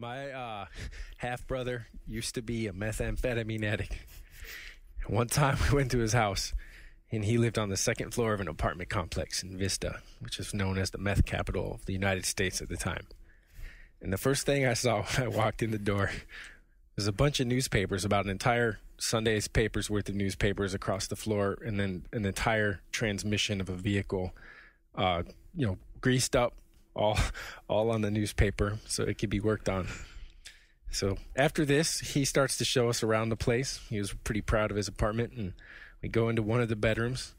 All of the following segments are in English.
My half-brother used to be a methamphetamine addict. One time we went to his house, and he lived on the second floor of an apartment complex in Vista, which is known as the meth capital of the United States at the time. And the first thing I saw when I walked in the door was a bunch of newspapers, about an entire Sunday's paper's worth of newspapers across the floor, and then an entire transmission of a vehicle, greased up, all on the newspaper so it could be worked on. So after this, he starts to show us around the place. He was pretty proud of his apartment, and we go into one of the bedrooms,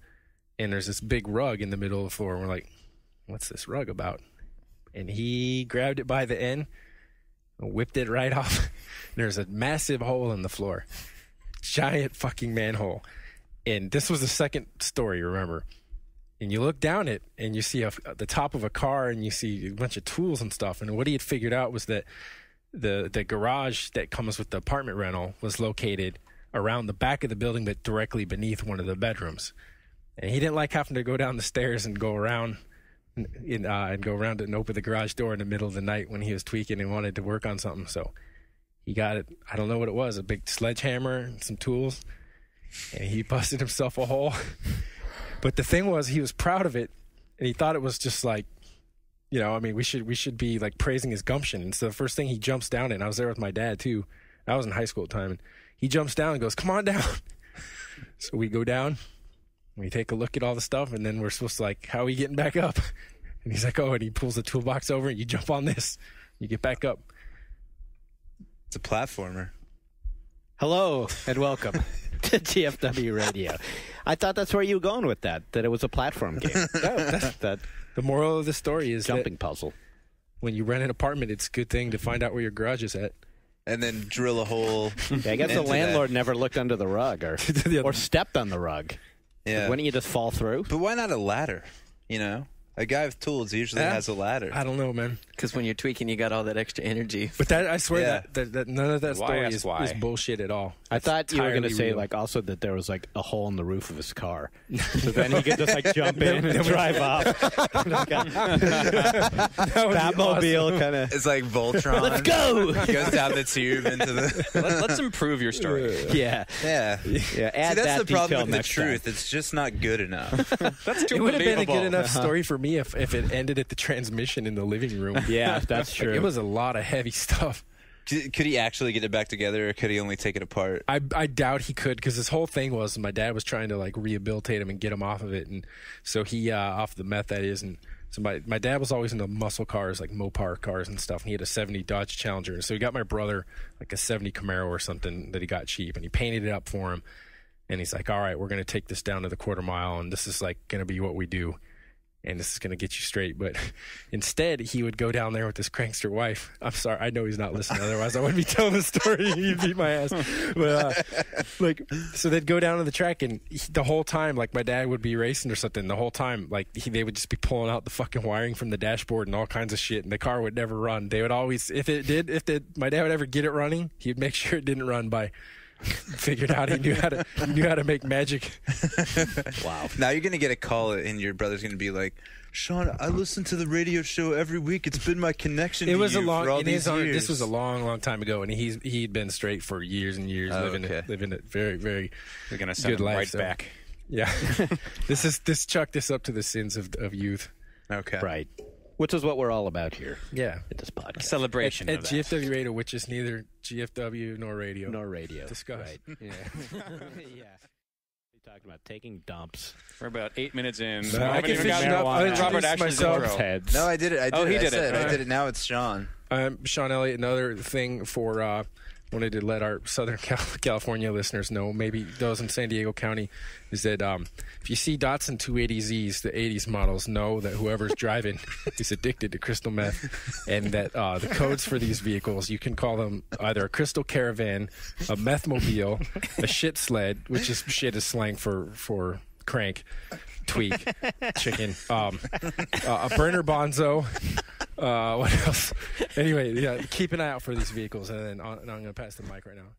and there's this big rug in the middle of the floor, and we're like, what's this rug about? And he grabbed it by the end and whipped it right off. There's a massive hole in the floor. Giant fucking manhole. And this was the second story, remember? And you look down it, and you see the top of a car, and you see a bunch of tools and stuff. And what he had figured out was that the garage that comes with the apartment rental was located around the back of the building, but directly beneath one of the bedrooms. And he didn't like having to go down the stairs and go around and go around and open the garage door in the middle of the night when he was tweaking and wanted to work on something. So he got it. I don't know what it was, a big sledgehammer and some tools, and he busted himself a hole. But the thing was, he was proud of it, and he thought it was just like, we should be like praising his gumption. And so the first thing, he jumps down, and I was there with my dad too. I was in high school at the time, and he jumps down and goes, "Come on down." So we go down, we take a look at all the stuff, and then we're supposed to like, how are we getting back up? And he's like, oh, and he pulls the toolbox over, and you jump on this, you get back up. It's a platformer. Hello and welcome to GFW Radio. I thought that's where you were going with that it was a platform game. The moral of the story is jumping puzzle. When you rent an apartment, it's a good thing to find out where your garage is at. And then drill a hole. Yeah, I guess the landlord never looked under the rug or stepped on the rug. Yeah. Wouldn't you just fall through? But why not a ladder, A guy with tools usually has a ladder. I don't know, man. Because when you're tweaking, you got all that extra energy. But that, I swear that none of that story is bullshit at all. I thought you were going to say like also that there was like a hole in the roof of his car, so then he could just like jump in and drive off. Batmobile kind of. It's like Voltron. Let's go. He goes down the tube into the. Let's improve your story. Yeah. Add See, that's that the problem with the truth. It's just not good enough. That's too It would have been a good enough Uh-huh. story for me if it ended at the transmission in the living room. Yeah, that's true. Like, it was a lot of heavy stuff. Could he actually get it back together, or could he only take it apart? I doubt he could, because his whole thing was my dad was trying to like rehabilitate him and get him off of it, and so he off the meth, that is. And so my dad was always into muscle cars, like Mopar cars and stuff, and he had a 70 Dodge Challenger. So he got my brother like a 70 Camaro or something that he got cheap, and he painted it up for him. And he's like, all right, we're going to take this down to the quarter mile, and this is like going to be what we do. And this is going to get you straight. But instead, he would go down there with his prankster wife. I'm sorry. I know he's not listening. Otherwise, I wouldn't be telling the story. He'd beat my ass. But, so they'd go down to the track, and the whole time, like, my dad would be racing or something. The whole time, like, they would just be pulling out the fucking wiring from the dashboard and all kinds of shit, and the car would never run. They would always, my dad would ever get it running, he'd make sure it didn't run by... Figured out he knew how to make magic. Wow. Now you're going to get a call, and your brother's going to be like, Shawn, I listen to the radio show every week. It's been my connection to you for all these years. This was a long time ago, and he'd been straight for years and years, living a very, very We're gonna send good him life. right back. Yeah. Chalk this up to the sins of youth. Okay. Right. Which is what we're all about here. Yeah. In this podcast. A celebration At of that. GFW Radio, which is neither GFW nor radio. Nor radio. Discuss. Right. Yeah. Yeah. We talked about taking dumps. We're about 8 minutes in. No, I can finish it up. I'll Robert introduce Ashley's myself. intro. Heads. No, I did it. He did it. I did it. Now it's Shawn. I'm Shawn Elliott. Another thing for wanted to let our Southern California listeners know, maybe those in San Diego County, is that if you see Datsun 280Zs, the 80s models, know that whoever's driving is addicted to crystal meth, and that the codes for these vehicles, you can call them either a crystal caravan, a meth-mobile, a shit sled, which is shit is slang for crank, tweak, chicken, a burner bonzo. What else? Anyway, yeah, keep an eye out for these vehicles, and then I'm going to pass the mic right now.